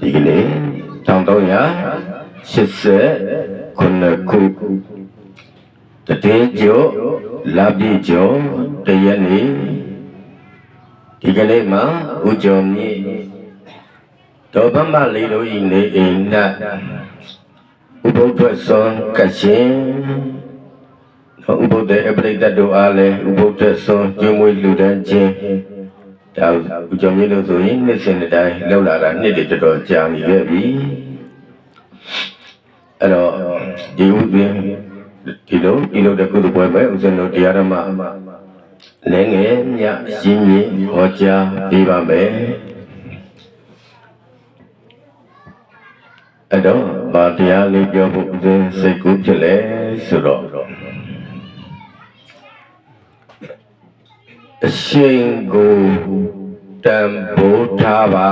ဒီကနေ့1389ခုတတိကျော်လပြည့်ကျော်တရက်နေ့ဒီကနေ့မှာဦးကျော်မြင့်ဒေါ်ဗမလေးတို့ဤနေအိမ်၌ဥပုဒ်ထွက်ဆုံးကရှင်ဥပုဒ်တဲ့အပရိသတ်တို့အားလည်းဥပုဒ်ထွက်ဆုံးကျွေးမွေးလူတန်းခြင်းဒါဦးကျော်မြင့်တို့ဆိုရင်နှစ်စဉ်တစ်တိုင်းလောက်လာတာနှစ်တည်းတော်တော်ကြာနေခဲ့ပြီအဲ့တော့ဒီဥပင်းဒီလိုတကုသိုလ်ပွဲပဲဦးဇင်းတို့တရားဓမ္မလည်းငယ်မြတ်ရှင်းပြဟောကြားပေးပါမယ်အဲ့တော့ဗာတရားလေးပြောဖို့ဦးဇင်းစိတ်ကူးဖြစ်လဲဆိုတော့အရှင်ကိုတန်ဖိုးထားပါ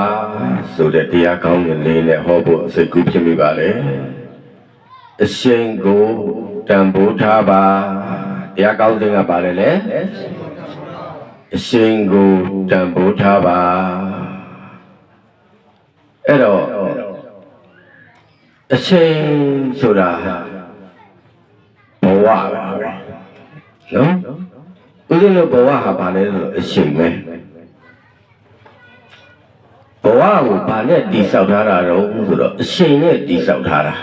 ဆိုတဲ့တရားကောင်းတဲ့လေးနဲ့ဟောဖို့စိတ်ကူးဖြစ်မိပါလေအရှင်ကိုတန်ဖိုးထားပါတရားကောင်းတဲ့ကပါတယ်လေအရှင်ကိုတန်ဖိုးထားပါအဲ့တော့အရှင်ဆိုတာဘဝပါပဲနော်ဦးဇင်းတို့ဘဝဟာဘာလဲဆိုအရှင်ပဲဘဝကိုဘာနဲ့တည်ဆောက်ထားတာတော့ဆိုတော့အရှင်နဲ့တည်ဆောက်ထားတာ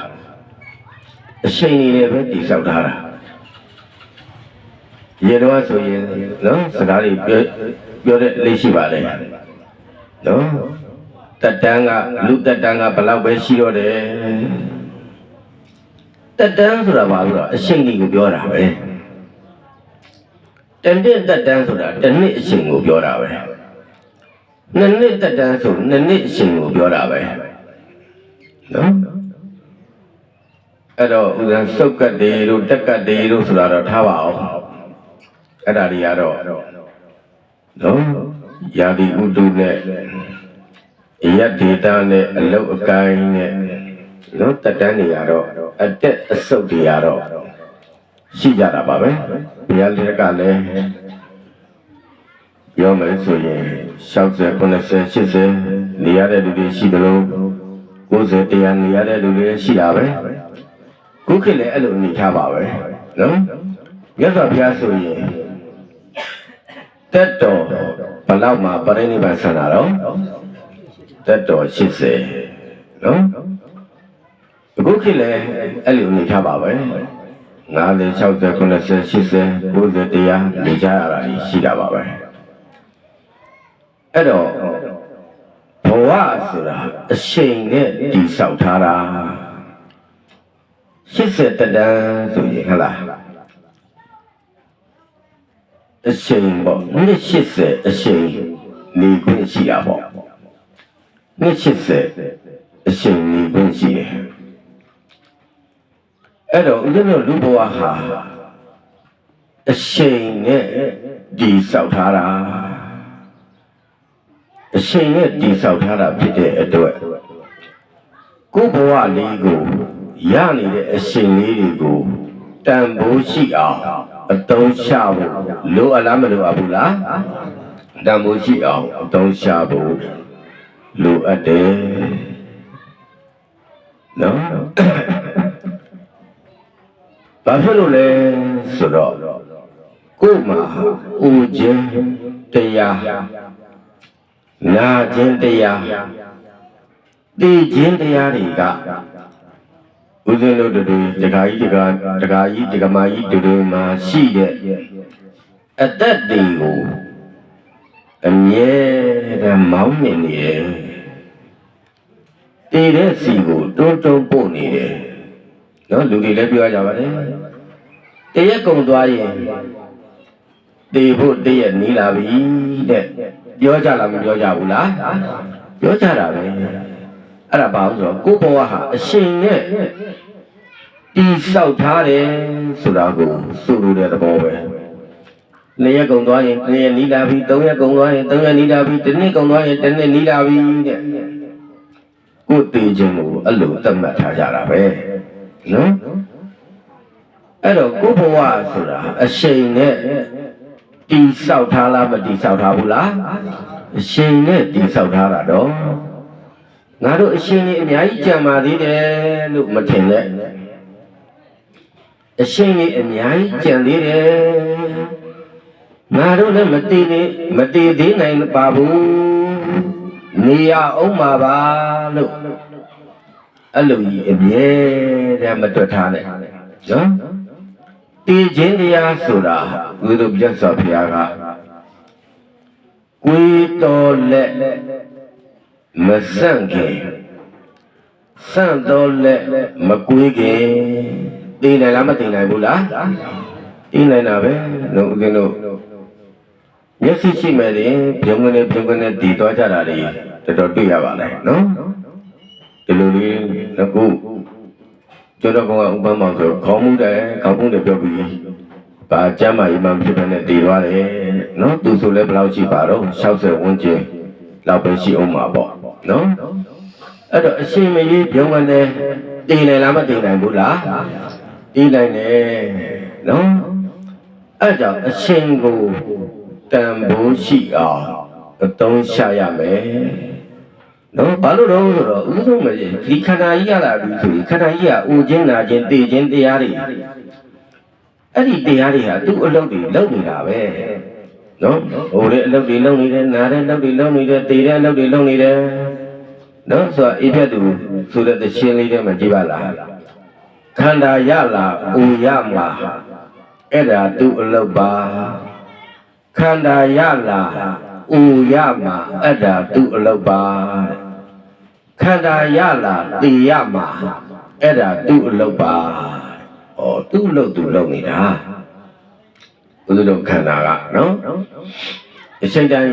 အရှင်နေလည်းပဲတည်ဆောက်ထားတာရေတော့ဆိုရင်နော်စကားတွေပြောတဲ့လေးရှိပါလေနော်တတန်းကလူတတန်းကဘယ်လောက်ပဲရှိတော့တယ်တတန်းဆိုတာဘာလို့လဲအရှင်ကြီးကိုပြောတာပဲတနှစ်တတန်းဆိုတာတနှစ်အရှင်ကိုပြောတာပဲနှစ်နှစ်တတန်းဆိုနှစ်နှစ်အရှင်ကိုပြောတာပဲနော်အဲ့တော့ဥစ္စာစုတ်ကတ်တေတို့တက်ကတ်တေတို့ဆိုတာတော့ထားပါအောင်အဲ့ဒါတွေကတော့နော်ယာတိဥတုနဲ့အယတ်ဒေတာနဲ့အလုတ်အကိုင်းနဲ့နော်တတန်းတွေကတော့အတက်အဆုတ်တွေကတော့ရှိကြတာပါပဲဘုရားလက်ကလည်းပြောမယ်ဆိုရင်60 90 80နေရတဲ့လူတွေရှိတယ်လို့90 100နေရတဲ့လူတွေရှိတာပဲခုခေတ်လည်းအဲ့လိုနေထားပါပဲနော်မြတ်စွာဘုရားဆိုရင်တက်တော်ဘလောက်မှပရိနိဗ္ဗာန်ဆန္ဒတော့တက်တော်80နော်အခုခေတ်လည်းအဲ့လိုနေထားပါပဲ50 60 90 80 90 100နေကြရတာရှိတာပါပဲအဲ့တော့ဘဝဆိုတာအချိန်နဲ့တည်ဆောက်ထားတာ80တန်းဆိုရင်ဟလားအချိန်ပေါ့နှစ်80အချိန်နေခွင့်ရှိတာပေါ့နှစ်80အချိန်နေခွင့်ရှိတယ်အဲ့တော့ဦးဇင်းတို့လူဘဝဟာအချိန်နဲ့တည်ဆောက်ထားတာအချိန်နဲ့တည်ဆောက်ထားတာဖြစ်တဲ့အတွက်ကိုယ်ဘဝလေးကိုရနေတဲ့အချိန်လေးတွေကိုတန်ဖိုးရှိအောင်အသုံးချဖို့လိုအပ်လားမလိုအပ်ဘူးလားတန်ဖိုးရှိအောင်အသုံးချဖို့လိုအပ်တယ်နော်ဘာဖြစ်လို့လဲဆိုတော့ကိုယ်မှာဦးခြင်းတရားနာခြင်းတရားသိခြင်းတရားတွေကဦးဇင်းတို့တို့တခါကြီးတခါကြီးတက္ကမကြီးတို့မှာရှိတဲ့အသက်တွေကိုအမြဲတမ်းမောင်းနေနေတယ်တည်တဲ့စီကိုတွန်းပို့နေတယ်နော်လူတွေလည်းပြောကြပါတယ်တရက်ကုန်သွားရင်တည်ဖို့တရက်နီးလာပြီတဲ့ပြောကြလားမပြောကြဘူးလားပြောကြတာပဲအဲ့ဒါဘာလို့ဆိုတော့ကိုယ်ဘဝဟာအရှင်နဲ့တည်ဆောက်ထားတယ်ဆိုတာကိုဆိုလိုတဲ့သဘောပဲ2ရက်ကုန်သွားရင်2ရက်နီးလာပြီ3ရက်ကုန်သွားရင်3ရက်နီးလာပြီ1နှစ်ကုန်သွားရင်1နှစ်နီးလာပြီတဲ့ကိုယ်တည်ခြင်းကိုအဲ့လိုသတ်မှတ်ထားကြတာပဲနော်အဲ့တော့ကိုယ်ဘဝဆိုတာအရှင်နဲ့တည်ဆောက်ထားလားမတည်ဆောက်ထားဘူးလားအရှင်နဲ့တည်ဆောက်ထားတာတော့င ငါတို့အရှင်ကြီးအများကြီးကြံပါသေးတယ်လို့မထင်နဲ့အရှင်ကြီးအများကြီးကြံသေးတယ်ငါတို့လည်းမတည်သေးနိုင်ပါဘူးနေရအောင်ပါလို့အဲ့လိုကြီးအမြဲတမ်းမတွက်ထားနဲ့နော်တည်ခြင်းတရားဆိုတာဘုရားမြတ်စွာဘုရားကကိုယ်တော်လက်မဆန့်ခင်ဆန့်တော်လက်မကွေးခင်တည်နိုင်လားမတည်နိုင်ဘူးလားတည်နိုင်တာပဲလို့ဦးဇင်းတို့မျက်စိရှိမဲ့ရင်ပြုံးကနေတည်သွားကြတာလေတော်တော်တွေ့ရပါလေနော်ဒီလိုလေးအခုကျွန်တော်ကဥပမာဆိုခေါင်းမှုတယ်ခေါင်းမှုတယ်ပြောပြီးဘာကျမ်းမာရေးမှဖြစ်တဲ့တည်သွားတယ်နော်သူဆိုလည်းဘယ်လောက်ရှိပါတော့60ဝန်းကျင်လောက်ပဲရှိအောင်မှာပေါ့နော်အဲ့တော့အရှင်မကြီးပြုံးကနေတည်နိုင်လားမတည်နိုင်ဘူးလားတည်နိုင်တယ်နော်အဲ့ကြောင့်အရှင်ကိုတန်ဖိုးရှိအောင်အသုံးချရမယ်နော်ဘာလို့တော့ဆိုတော့ဥဆုံးမကြီးဒီခန္ဓာကြီးရလာပြီဆိုရင်ခန္ဓာကြီးကအိုခြင်းနာခြင်းသိခြင်းတရားတွေအဲ့ဒီတရားတွေဟာသူ့အလုပ်တွေလုပ်နေတာပဲနော်ဟိုလေအလုပ်တွေလုပ်နေတယ်နားတဲ့အလုပ်တွေလုပ်နေတယ်သိတဲ့အလုပ်တွေလုပ်နေတယ်နော်ဆိုတော့အိဖြတ်သူဆိုတဲ့သရှင်လေးတွေမှာကြည့်ပါလားခန္ဓာရလာအိုရမှာအဲ့ဒါသူ့အလုပ်ပါခန္ဓာရလာအိုရမှာအဲ့ဒါသူ့အလုပ်ပါခန္ဓာရလာသိရမှာအဲ့ဒါသူ့အလုပ်ပါဩသူ့အလုပ်သူလုပ်နေတာဘုရားတို့ခန္ဓာကနော်အချိန်တိုင်း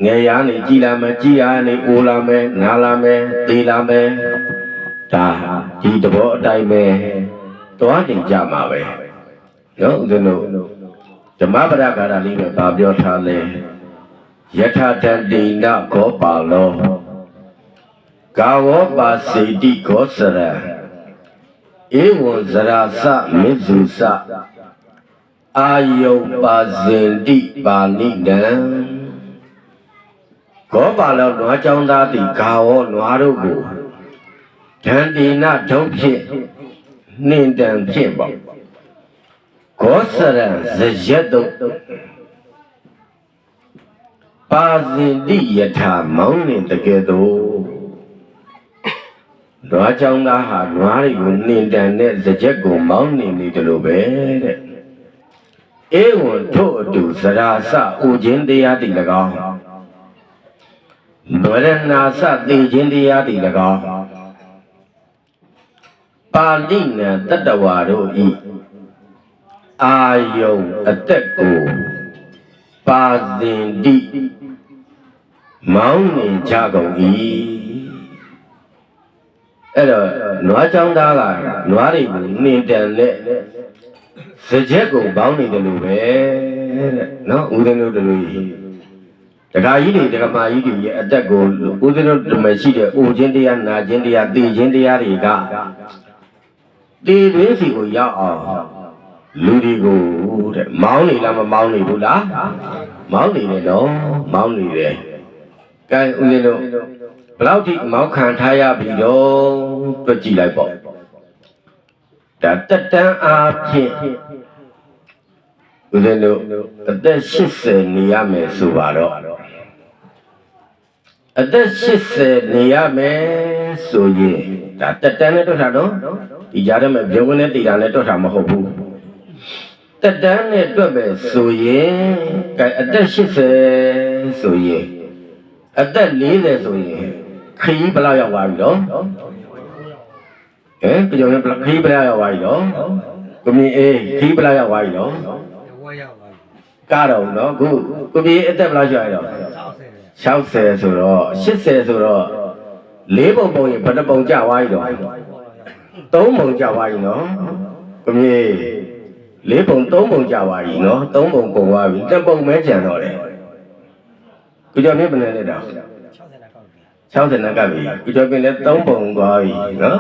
ငယ်ရနေကြည်လာမယ်ကြည်ရနေအိုလာမယ်နားလာမယ်သိလာမယ်ဒါဒီသဘောအတိုင်းပဲသွားတင်ကြမှာပဲနော်ဦးဇင်းတို့ဓမ္မပဒကာရလေးပဲဗာပြောထားလဲယထာတတိနခောပါလောကာဝောပါစေတိခောစရဧဝံဇရာစမေဇုစအာယုပါဇင်တိပါဏိတံခောပါလောနွားကြောင်းသားတိကာဝောနွားတို့ကိုဒန္တိနဒုံဖြင့်နှင်တံဖြင့်ပေါ့ခောစရဇယတ်တုပါဇင်တိယထာမောင်းနေတကယ်တော့နွားကြောင်းသားဟာနွားတွေကိုနှင်တန်တဲ့ဇကြက်ကိုမောင်းနေတယ်လို့ပဲတဲ့ဧဝံထို့အတူဇရာစဥခြင်းတရားတိ၎င်းဗရဏာစသိခြင်းတရားတိ၎င်းပါဠိနံတတ္တဝါတို့ဤအာယုံအသက်ကိုပါဇင်တိမောင်းနေကြကုန်၏အဲ့တော့နွားချောင်းသားကနွားတွေကိုနှင်တန်တဲ့စကြက်ကိုပေါင်းနေတယ်လို့ပဲတဲ့နော်ဦးဇင်းတို့တို့တခါကြီးတွေတခါမကြီးတွေရဲ့အတက်ကိုဦးဇင်းတို့တို့မရှိတဲ့အိုခြင်းတရားနာခြင်းတရားသိခြင်းတရားတွေကတည်သွင်းစီကိုရောက်အောင်လူတွေကိုတဲ့မောင်းနေလားမမောင်းနေဘူးလားမောင်းနေတယ်နော်မောင်းနေတယ်ကဲဦးဇင်းတို့ဘယ်လောက်ထိမောင်းခံထားရပြီတော့တွက်ကြည့်လိုက်ပေါ့ဒါတက်တန်းအားဖြင့်ဦးဇင်းတို့အသက်80နေရမယ်ဆိုပါတော့အသက်80နေရမယ်ဆိုရင်ဒါတက်တန်းနဲ့တွက်တာတော့ဒီကြားထဲမှာပြုံးကနေတည်တာနဲ့တွက်တာမဟုတ်ဘူးတက်တန်းနဲ့တွက်ပဲဆိုရင်ကဲအသက်80ဆိုရင်အသက်40ဆိုရင်ခရီးဘယ်လောက်ရောက်သွားပြီတော့ကြောင်ခရီးဘယ်လောက်ရောက်သွားပြီတော့ကိုမြင်အေးခရီးဘယ်လောက်ရောက်သွားပြီတော့ကားတော့နော်ခုကိုမြင်အသက်ဘယ်လောက်ကျော်ရတော့60ဆိုတော့80ဆိုတော့4ပုံပုံရင်ဘယ်နှပုံကျသွားပြီတော့3ပုံကျသွားပြီနော်ကိုမြင်4ပုံ3ပုံကျသွားပြီနော်3ပုံကုန်သွားပြီ1ပုံမဲကျန်တော့တယ်ကိုကြောင်မြင်ဘယ်နဲ့လဲတော့60နဲ့ကပ်ပြီကိုကျော်ပင်လည်း3ပုံသွားပြီနော်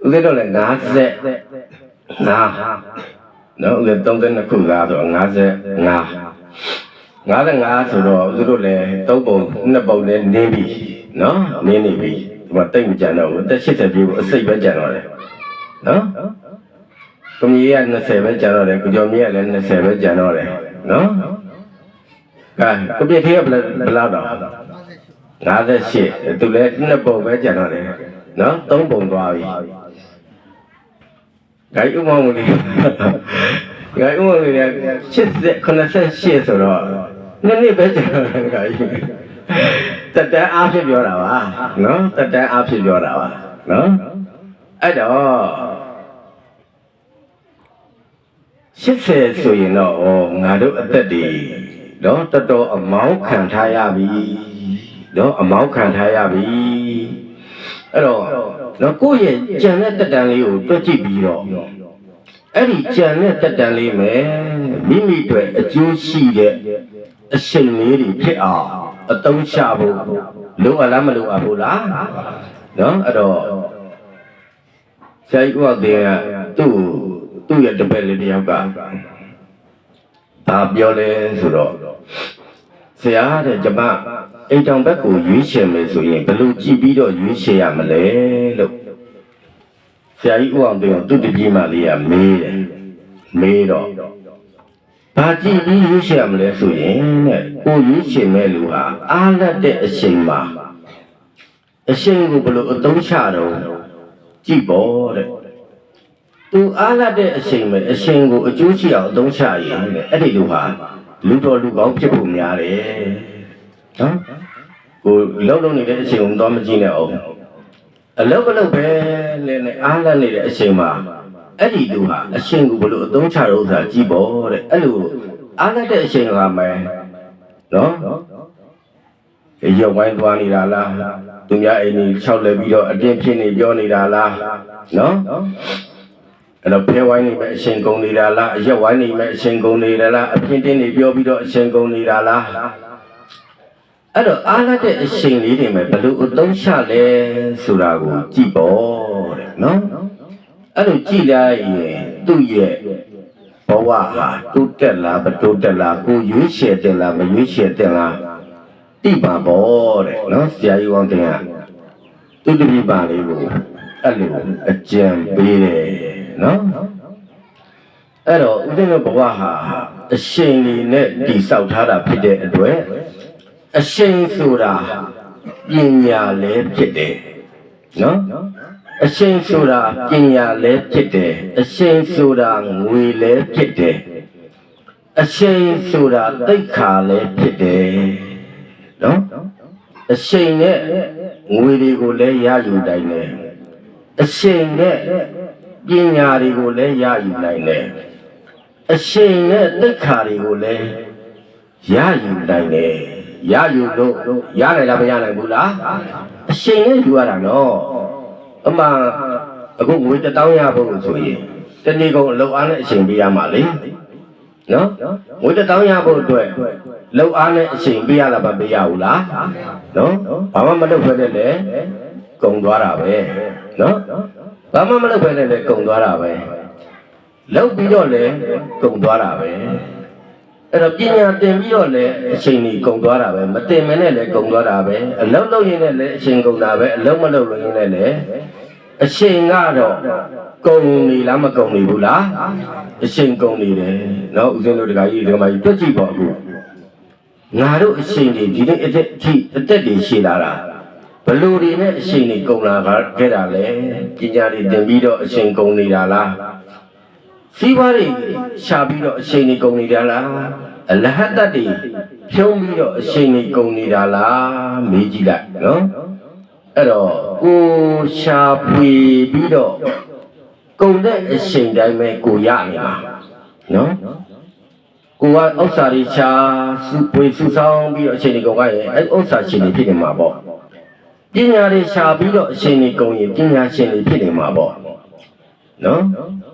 ဦးဇင်းတို့လည်း55နော်ဦးဇင်း32ခုသားဆို55ဆိုတော့ဦးဇင်းတို့လည်း3ပုံ2ပုံနဲ့နေပြီ နော်နင်းနေပြီဒီမှာတိတ်မကြံတော့ဘူးတက်80ပြည့်ကိုအစိတ်ပဲကြံတော့တယ်နော်ကိုကြီးက20ပဲကြံတော့တယ်ကိုကျော်မြင့်ကလည်း20ပဲကြံတော့တယ်နော်ကဲကိုပြည့်သေးကဘယ်လောက်တော့58သူလည်း2ပုံပဲကြံတော့တယ်နော်3ပုံသွားပြီဂိုင်းဥမောင်လေး ဂိုင်းဥမောင်လေး88ဆိုတော့နှစ်ပဲကြံတော့တယ်ဂိုင်းတက်တန်းအားဖြင့်ပြောတာပါနော်တက်တန်းအားဖြင့်ပြောတာပါနော်အဲ့တော့80ဆိုရင်တော့ငါတို့အသက်တွေနော်တော်တော်အမောင်းခံထားရပြီနော်အမောင်းခံထားရပြီအဲ့တော့နော်ကိုယ့်ရဲ့ကြံတဲ့တက်တန်းလေးကိုတွက်ကြည့်ပြီးတော့အဲ့ဒီကြံတဲ့တက်တန်းလေးမယ်မိမိတို့အကျိုးရှိတဲ့အချိန်လေးတွေဖြစ်အောင်အသုံးချဖို့လိုအပ်လားမလိုအပ်ဘူးလားနော်အဲ့တော့ဆရာကြီးဦးအောင်တင်ကသူ့ရဲ့တပည့်လေးတယောက်ကဒါပြောလဲဆိုတော့ဆရာတဲ့ကျမအိမ်တောင်ဘက်ကိုရွေးချယ်မယ်ဆိုရင်ဘယ်လိုကြည့်ပြီးတော့ရွေးချယ်ရမလဲလို့ဆရာကြီးဦးအောင်တင်ကသူ့တပည့်မလေးကမေးတော့ဘာကြည့်ပြီးရွေးချယ်ရမလဲဆိုရင်တဲ့ကိုရွေးချယ်မဲ့လူဟာအားလက်တဲ့အချိန်မှာအချိန်ကိုဘယ်လိုအသုံးချတော့ကြည့်ပေါ့တဲ့သူအားလက်တဲ့အချိန်မှာအချိန်ကိုအကျိုးရှိအောင်အသုံးချရင်အဲ့ဒီလူဟာလူတော်လူကောင်းဖြစ်ဖို့များတယ်နော်ကိုလုံးနေတဲ့အချိန်ကိုတော့မကြည့်နဲ့အောင်အလုပ်ပဲနဲ့အားလက်နေတဲ့အချိန်မှာအဲ့ဒီသူဟာအရှင်ကိုဘလို့အသုံးချတော့ဆိုတာကြည့်ပေါ့တဲ့အဲ့လိုအားလက်တဲ့အရှင်ကမယ်နော်ရုပ်ဝိုင်းသွားနေတာလားသူများအိမ်ကြီး၆လဲပြီးတော့အတင်းဖြစ်နေပြောနေတာလားနော်အဲ့တော့ဖဲဝိုင်းနေမဲ့အရှင်ကုန်နေတာလားအရက်ဝိုင်းနေမဲ့အရှင်ကုန်နေတာလားအပြင်းတင်းနေပြောပြီးတော့အရှင်ကုန်နေတာလားအဲ့တော့အားလက်တဲ့အရှင်လေးတွေမဲ့ဘလို့အသုံးချလဲဆိုတာကိုကြည့်ပေါ့တဲ့နော်အဲ့လိုကြည့်လိုက်ရင်သူ့ရဲ့ဘဝဟာတိုးတက်လားမတိုးတက်လားကိုရွေးချယ်တယ်လားမရွေးချယ်တယ်လားတိပါပေါ့တဲ့နော်ဆရာကြီး王တင်ကသူ့တပည့်ပါလေးကိုအဲ့လိုအကြံပေးတယ်နော်အဲ့တော့ဦးဇင်းတို့ဘဝဟာအရှင်လေးနဲ့တည်ဆောက်ထားတာဖြစ်တဲ့အတွက်အရှင်ဆိုတာပညာလည်းဖြစ်တယ်နော်အရှင်ဆိုတာပညာလည်းဖြစ်တယ်အရှင်ဆိုတာငွေလည်းဖြစ်တယ်အရှင်ဆိုတာသိက္ခာလည်းဖြစ်တယ်နော်အရှင်နဲ့ငွေတွေကိုလည်းရယူနိုင်တယ်အရှင်နဲ့ပညာတွေကိုလည်းရယူနိုင်တယ်အရှင်နဲ့သိက္ခာတွေကိုလည်းရယူနိုင်တယ်ရယူလို့ရနိုင်လားမရနိုင်ဘူးလားအရှင်နဲ့ယူရတာနော်အမှန်အခုငွေ1000ရဖို့ဆိုရင်တနေ့ကုန်အလုပ်အားနဲ့အချိန်ပေးရမှာလေနော်ငွေ1000ရဖို့အတွက်လုပ်အားနဲ့အချိန်ပေးရလားမပေးရဘူးလားနော်ဘာမှမလုပ်ဖက်နဲ့လေကုန်သွားတာပဲနော်ဘာမှမလုပ်ဖက်နဲ့လေကုန်သွားတာပဲလုပ်ပြီးတော့လေကုန်သွားတာပဲအဲ့တော့ပညာသင်ပြီးတော့လေအချိန်ကြီးကုန်သွားတာပဲမသင်မနဲ့လေကုန်သွားတာပဲအလုပ်လုပ်ရင်လည်းအချိန်ကုန်တာပဲအလုပ်မလုပ်လို့ရင်လည်းအချိန်ကတော့ကုန်နေလားမကုန်နေဘူးလားအချိန်ကုန်နေတယ်နော်ဦးဇင်းတို့တခါကြီးဒီမှာကြီးတွက်ကြည့်ပါအခုငါတို့အချိန်ကြီးဒီနေ့အသက်တွေရှည်လာတာဘလူတွေနဲ့အချိန်ကြီးကုန်လာခဲ့တာလေပညာတွေသင်ပြီးတော့အချိန်ကုန်နေတာလားစီးပွားတွေရှာပြီးတော့အချိန်ကြီးကုန်နေတာလားအလဟတ်တတ်တွေဖြုံးပြီးတော့အချိန်ကြီးကုန်နေတာလားမေးကြည့်လိုက်နော်အဲ့တော့ကိုရှာဖွေပြီးတော့ကုန်တဲ့အချိန်တိုင်းပဲကိုရနေမှာနော်ကိုကဥစ္စာတွေရှာစုပွေစုဆောင်ပြီးတော့အချိန်ကြီးကုန်ရင်အဲ့ဥစ္စာရှင်တွေဖြစ်နေမှာပေါ့ပညာတွေရှာပြီးတော့အချိန်ကြီးကုန်ရင်ပညာရှင်တွေဖြစ်နေမှာပေါ့နော်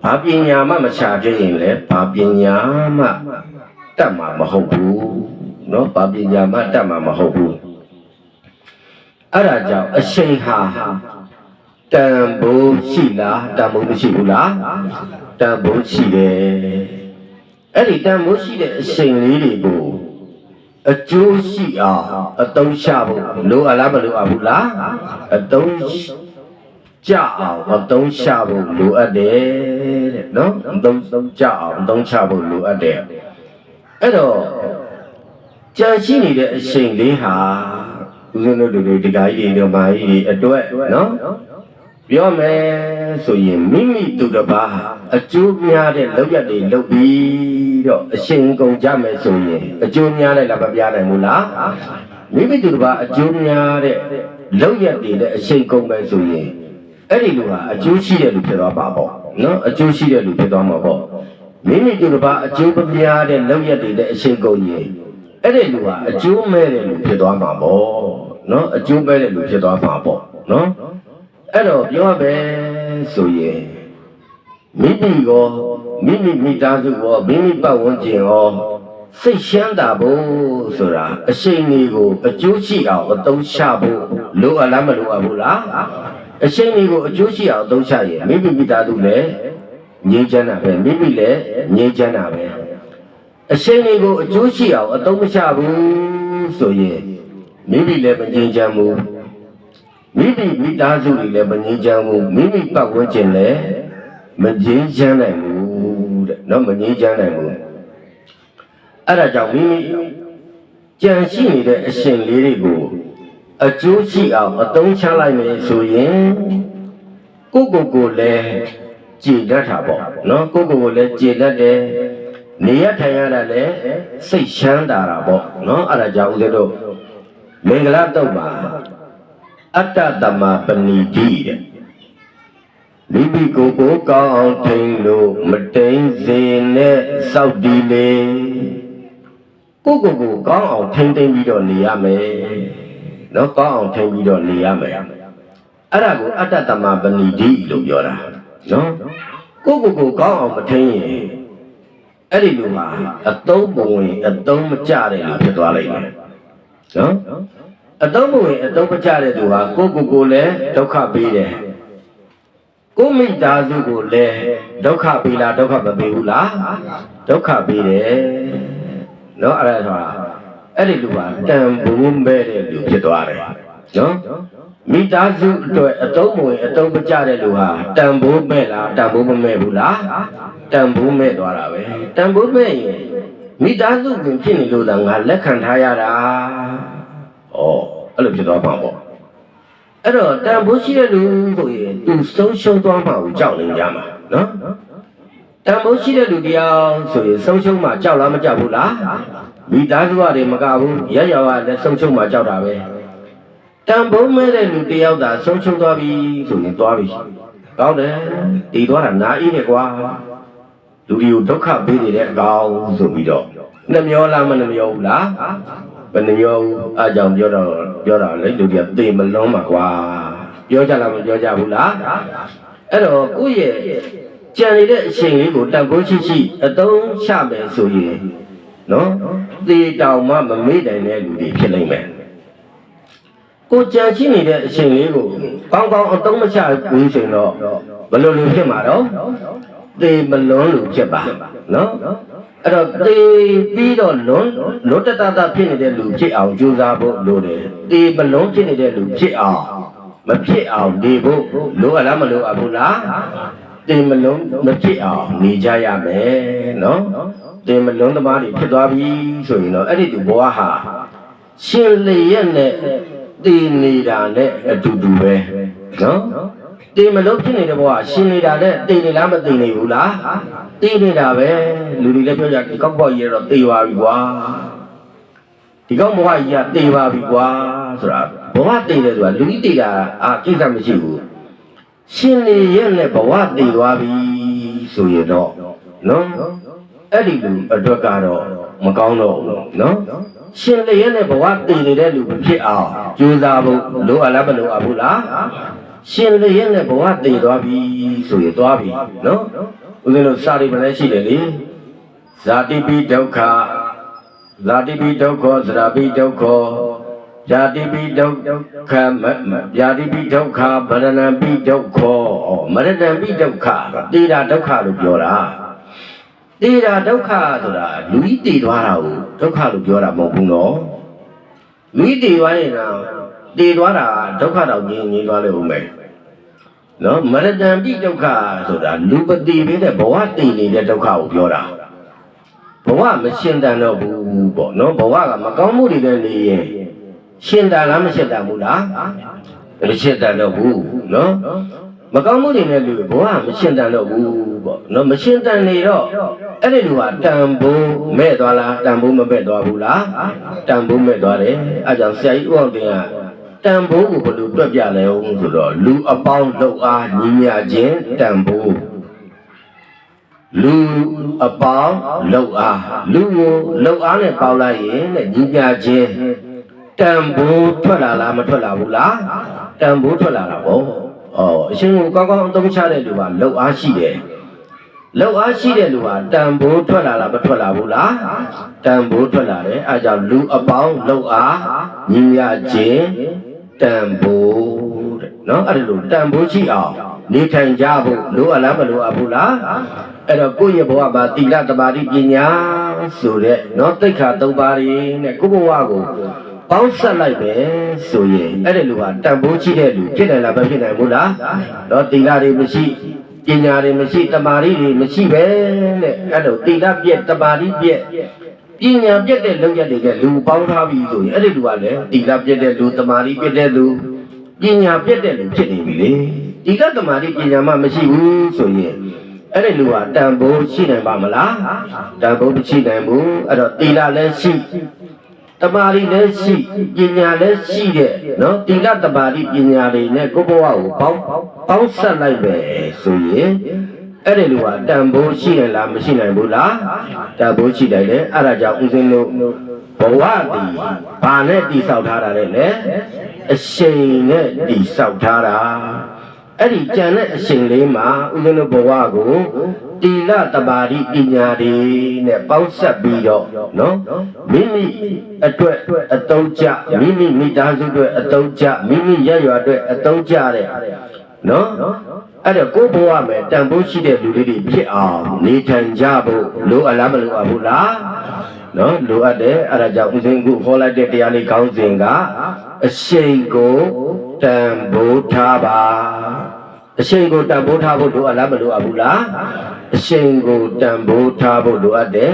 ဘာပညာမှမရှာခဲ့ရင်လည်းဘာပညာမှတတ်မှာမဟုတ်ဘူးနော်ဘာပညာမှတတ်မှာမဟုတ်ဘူးအဲ့ဒါကြောင့်အချိန်ဟာတန်ဖိုးရှိလားတန်ဖိုးမရှိဘူးလားတန်ဖိုးရှိတယ်အဲ့ဒီတန်ဖိုးရှိတဲ့အချိန်လေးတွေကို အကျိုးရှိအောင်အသုံးချဖို့လိုအပ်လားမလိုအပ်ဘူးလားအသုံးကြအောင်အသုံးချဖို့လိုအပ်တယ်တဲ့နော်အသုံးကြအောင်အသုံးချဖို့လိုအပ်တယ်အဲ့တော့ကြာရှိနေတဲ့အချိန်လေးဟာဦးဇင်းတို့တွေဒီကားကြီးတွေမာကြီးတွေအတွက်နော်ပြောမယ်ဆိုရင်မိမိသူတစ်ပါးအကျိုးများတဲ့လောက်ရတွေလုပ်ပြီးတော့အရှင်ကုန်ကြမယ်ဆိုရင်အကျိုးများတဲ့လားမပြနိုင်ဘူးလားမိမိသူတစ်ပါးအကျိုးများတဲ့လောက်ရတွေနဲ့အရှင်ကုန်မယ်ဆိုရင်အဲ့ဒီလူဟာအကျိုးရှိတဲ့လူဖြစ်သွားပါပေါ့နော်အကျိုးရှိတဲ့လူဖြစ်သွားမှာပေါ့မိမိသူတစ်ပါးအကျိုးမများတဲ့လောက်ရတွေနဲ့အရှင်ကုန်ရင်အဲ့ဒီလူဟာအကျိုးမဲ့တဲ့လူဖြစ်သွားမှာပေါ့နော်အကျိုးမဲ့တဲ့လူဖြစ်သွားမှာပေါ့နော်အဲ့တော့ပြောပဲဆိုရင်မိမိသားစုရောမိမိပတ်ဝန်းကျင်ရောစိတ်ရှမ်းတာဖို့ဆိုတာအရှိန်လေးကိုအကျိုးရှိအောင်အသုံးချဖို့လိုအပ်လားမလိုအပ်ဘူးလားအရှိန်လေးကိုအကျိုးရှိအောင်အသုံးချရင်မိမိသားစုလည်းငြိမ်းချမ်းတာပဲမိမိလည်းငြိမ်းချမ်းတာပဲအရှိန်လေးကိုအကျိုးရှိအောင်အသုံးမချဘူးဆိုရင်မိမိလည်းမငြိမ်းချမ်းဘူးမိသားစုတွေလည်းမငြိမ်းချမ်းဘူးမိမိပတ်ဝန်းကျင်လည်းမငြိမ်းချမ်းနိုင်ဘူးတဲ့နော်မငြိမ်းချမ်းနိုင်ဘူးအဲ့ဒါကြောင့်မိမိကြံရှိနေတဲ့အရှင်လေးတွေကိုအကျိုးရှိအောင်အသုံးချလိုက်မယ်ဆိုရင်ကိုလည်းကြည်တတ်တာပေါ့နော်ကိုလည်းကြည်တတ်တယ်နေရထိုင်ရတာလည်းစိတ်ချမ်းသာတာပေါ့နော်အဲ့ဒါကြောင့်ဦးဇင်းတို့မင်္ဂလာတုတ်ပါအတ္တတမပဏိတိတဲ့မိမိကိုယ်ကိုကောင်းအောင်ထိန်လို့မတိန်စေနဲ့စောက်တီးလေကိုကောင်းအောင်ထိန်ပြီးတော့နေရမယ်နော်ကောင်းအောင်ထိန်ပြီးတော့နေရမယ်အဲ့ဒါကိုအတ္တတမပဏိတိလို့ပြောတာနော်ကိုကောင်းအောင်မထိန်ရင်အဲ့ဒီလိုမှာအသုံးပုံဝင်အသုံးမကျတဲ့လူဖြစ်သွားလိမ့်မယ်နော်အသုံးမဝင်အသုံးမကျတဲ့သူဟာကိုလည်းဒုက္ခပေးတယ်ကိုမိသားစုကိုလည်းဒုက္ခပေးလားဒုက္ခမပေးဘူးလားဒုက္ခပေးတယ်နော်အဲ့ဒါဆိုတာအဲ့ဒီလူဟာတန်ဖိုးမဲ့တဲ့လူဖြစ်သွားတယ်နော်မိသားစုအတွက်အသုံးမဝင်အသုံးမကျတဲ့လူဟာတန်ဖိုးမဲ့လားတန်ဖိုးမမဲ့ဘူးလားတန်ဖိုးမဲ့သွားတာပဲတန်ဖိုးမဲ့ရင်မိသားစုဝင်ဖြစ်နေလို့သာငါလက်ခံထားရတာအဲ့လိုဖြစ်သွားမှာပေါ့အဲ့တော့တန်ဖိုးရှိတဲ့လူဆိုရင်သူဆုံးရှုံးသွားမှာကိုကြောက်နေကြမှာနော်တန်ဖိုးရှိတဲ့လူတရားဆိုရင်ဆုံးရှုံးမှာကြောက်လားမကြောက်ဘူးလားမိသားစုတွေမကဘူးရက်ရောကလည်းဆုံးရှုံးမှာကြောက်တာပဲတန်ဖိုးမဲ့တဲ့လူတယောက်သာဆုံးရှုံးသွားပြီဆိုရင်သွားပြီကောင်းတယ်တည်သွားတာနားအေးတယ်ကွာလူတွေကိုဒုက္ခပေးနေတဲ့အကောင်ဆိုပြီးတော့နှမျောလားမနှမျောဘူးလားဘယ်နှမျောအားကြောင့်ပြောတာလေလူတွေကသေမလုံးပါကွာပြောကြလားမပြောကြဘူးလားအဲ့တော့ကိုယ့်ရဲ့ကြံနေတဲ့အချိန်လေးကိုတန်ဖိုးရှိအသုံးချမယ်ဆိုရင်နော်သေတောင်မှမမေ့နိုင်တဲ့လူတွေဖြစ်နိုင်မယ်ကိုကြံရှိနေတဲ့အချိန်လေးကိုကောင်းအသုံးမချဘူးဆိုရင်တော့ဘယ်လိုလူဖြစ်မှာတော့သေမလုံးလူဖြစ်ပါနော်အဲ့တော့သေပြီးတော့လွတ်တတဖြစ်နေတဲ့လူဖြစ်အောင်ကြိုးစားဖို့လိုတယ်သေမလုံးဖြစ်နေတဲ့လူဖြစ်အောင်မဖြစ်အောင်နေဖို့လိုအပ်လားမလိုအပ်ဘူးလားသေမလုံးမဖြစ်အောင်နေကြရမယ်နော်သေမလုံးသမားတွေဖြစ်သွားပြီဆိုရင်တော့အဲ့ဒီသူဘဝဟာရှင်လျက်နဲ့သေနေတာနဲ့အတူတူပဲနော်သေမလုံးဖြစ်နေတဲ့ဘဝရှင်နေတာနဲ့သေနေလားမသေနေဘူးလားသေနေတာပဲလူတွေလည်းပြောကြဒီကောက်ပေါ့ကြီးတော့သေပါပြီကွာဒီကောက်ဘဝကြီးကသေပါပြီကွာဆိုတာဘဝသေတယ်ဆိုတာလူကြီးသေတာကိစ္စမရှိဘူးရှင်နေရဲ့နဲ့ဘဝသေသွားပြီဆိုရင်တော့နော်အဲ့ဒီလူအတွက်ကတော့မကောင်းတော့ဘူးနော်ရှင်လျက်နဲ့ဘဝသေနေတဲ့လူဖြစ်အောင်ကြိုးစားဖို့လိုအပ်လားမလိုအပ်ဘူးလားရှင်လျက်နဲ့ဘဝသေသွားပြီဆိုရင်သွားပြီနော်ဦးဇင်းတို့စာရိပ္ပလည်းရှိတယ်လေဇာတိပိဒုက္ခဇာတိပိဒုက္ခသရပိဒုက္ခဇာတိပိဒုက္ခဇာတိပိဒုက္ခဗရဏံပိဒုက္ခမရဏံပိဒုက္ခတေတာဒုက္ခလို့ပြောတာ တေတာဒုက္ခဆိုတာလူကြီးတည်သွားတာကိုဒုက္ခလို့ပြောတာမဟုတ်ဘူးနော်လူကြီးတည်သွားရင်တော့တည်သွားတာဒုက္ခတော့ငြင်းသွားလို့ဦးမယ်နော်မရတံပိဒုက္ခဆိုတာလူပတိပဲတဲ့ဘဝတည်နေတဲ့ဒုက္ခကိုပြောတာဘဝမရှင်းတန်တော့ဘူးပေါ့နော်ဘဝကမကောင်းမှုတွေနဲ့နေရင်ရှင်းတန်လားမရှင်းတန်ဘူးလားမရှင်းတန်တော့ဘူးနော်မကောင်းမှုတွေနဲ့လူဘဝမရှင်းတန်တော့ဘူးပေါ့နော်မရှင်းတန်နေတော့အဲ့ဒီလူဟာတန်ဖိုးမဲ့သွားလားတန်ဖိုးမမဲ့သွားဘူးလားတန်ဖိုးမဲ့သွားတယ်အဲကြောင့်ဆရာကြီးဦးအောင်တင်ကတန်ဖိုးကိုဘယ်လိုတွက်ပြလဲအောင်ဆိုတော့လူအပေါင်းလှုပ်အားညီမြခြင်းတန်ဖိုးလူအပေါင်းလှုပ်အားလူကိုလှုပ်အားနဲ့ပေါင်းလိုက်ရင်တဲ့ညီမြခြင်းတန်ဖိုးထွက်လာလားမထွက်လာဘူးလားတန်ဖိုးထွက်လာတာပေါ့အရှင်ကိုကောင်းကောင်းအသုံးချတဲ့လူကလှုပ်အားရှိတယ်လှုပ်အားရှိတဲ့လူဟာတန်ဖိုးထွက်လာလားမထွက်လာဘူးလားတန်ဖိုးထွက်လာတယ်အဲကြောင့်လူအပေါင်းလှုပ်အားညီမြခြင်းတန်ဖိုးတဲ့နော်အဲ့ဒါလို့တန်ဖိုးရှိအောင်နေထိုင်ကြဖို့လိုအပ်လားမလိုအပ်ဘူးလားအဲ့တော့ကိုယ့်ရဲ့ဘဝမှာတိလသမာဓိပညာဆိုတဲ့နော်သိက္ခာ၃ပါးရင်းနဲ့ကိုယ့်ဘဝကိုပေါင်းဆက်လိုက်ပဲဆိုရင်အဲ့ဒီလူဟာတန်ဖိုးရှိတဲ့လူဖြစ်တယ်လားမဖြစ်နိုင်ဘူးလားတော့တိလတွေမရှိပညာတွေမရှိတမာတိတွေမရှိပဲနဲ့အဲ့လိုတိလပြက်တမာတိပြက်ပညာပြက်တဲ့လောက်ရတဲ့လူပေါင်းထားပြီးဆိုရင်အဲ့ဒီလူကလည်းတိလပြက်တဲ့လူတမာတိပြက်တဲ့လူပညာပြက်တဲ့လူဖြစ်နေပြီလေတိလတမာတိပညာမှမရှိဘူးဆိုရင်အဲ့ဒီလူဟာတန်ဖိုးရှိနိုင်ပါမလားတန်ဖိုးမရှိနိုင်ဘူးအဲ့တော့တိလလည်းရှိတမာတိလည်းရှိပညာလည်းရှိတဲ့နော်တိလတမာတိပညာတွေနဲ့ကိုယ့်ဘဝကိုပေါင်းဆက်လိုက်ပဲဆိုရင်အဲ့ဒီလူဟာတန်ဖိုးရှိတယ်လားမရှိနိုင်ဘူးလားတန်ဖိုးရှိတယ်လေအဲ့ဒါကြောင့်ဦးဇင်းတို့ဘဝတည်ဘာနဲ့တည်ဆောက်ထားတာလဲအရှိန်နဲ့တည်ဆောက်ထားတာအဲ့ဒီကြံတဲ့အရှိန်လေးမှာဦးဇင်းတို့ဘဝကိုတိလတမာတိပညာတွေနဲ့ပေါင်းဆက်ပြီးတော့နော်မိမိအတွက်အတုံးကြမိမိမိသားစုအတွက်အတုံးကြမိမိရရွာအတွက်အတုံးကြတဲ့နော်အဲ့တော့ကိုယ်ဘဝမှာတန်ဖိုးရှိတဲ့လူတွေဖြစ်အောင်နေထိုင်ကြဖို့လိုအပ်လားမလိုအပ်ဘူးလားနော်လိုအပ်တယ်အဲ့ဒါကြောင့်ဦးဇင်းကဟောလိုက်တဲ့တရားလေးခေါင်းစဉ်ကအရှိန်ကိုတန်ဖိုးထားပါအရှိန်ကိုတန်ဖိုးထားဖို့လိုအပ်လားမလိုအပ်ဘူးလားအရှိန်ကိုတန်ဖိုးထားဖို့လိုအပ်တယ်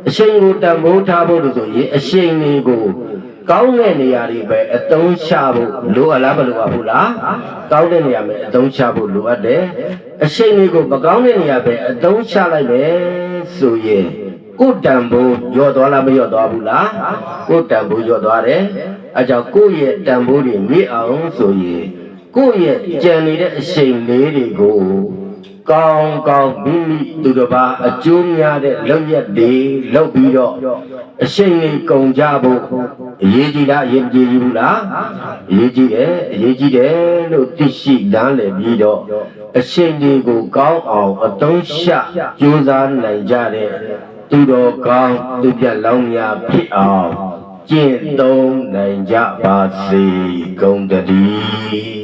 အရှိန်ကိုတန်ဖိုးထားဖို့လို့ဆိုရင်အရှိန်လေးကိုကောင်းတဲ့နေရာတွေပဲအသုံးချဖို့လိုအပ်လားမလိုအပ်ဘူးလားကောင်းတဲ့နေရာမှာအသုံးချဖို့လိုအပ်တယ်အရှိန်လေးကိုမကောင်းတဲ့နေရာပဲအသုံးချလိုက်မယ်ဆိုရင်ကိုယ်တန်ဖိုးရော့သွားလားမရော့သွားဘူးလားကိုယ်တန်ဖိုးရော့သွားတယ်အဲကြောင့်ကိုယ့်ရဲ့တန်ဖိုးတွေမြင့်အောင်ဆိုရင်ကိုယ့်ရဲ့ကြံနေတဲ့အရှိန်လေးတွေကိုကောင်းကောင်းမိမိသူတစ်ပါးအကျိုးများတဲ့လုပ်ရက်တွေလုပ်ပြီးတော့အရှိန်လေးကုန်ကြဖို့အရေးကြီးလားအရေးကြီးဘူးလားအရေးကြီးတယ်လို့သိရှိနားလည်ပြီးတော့အရှိန်လေးကိုကောင်းအောင်အသုံးချကြိုးစားနိုင်ကြတဲ့သူတော်ကောင်းသူပြတ်လောင်းများဖြစ်အောင်ကျင့်သုံးနိုင်ကြပါစေကုန်သတည်း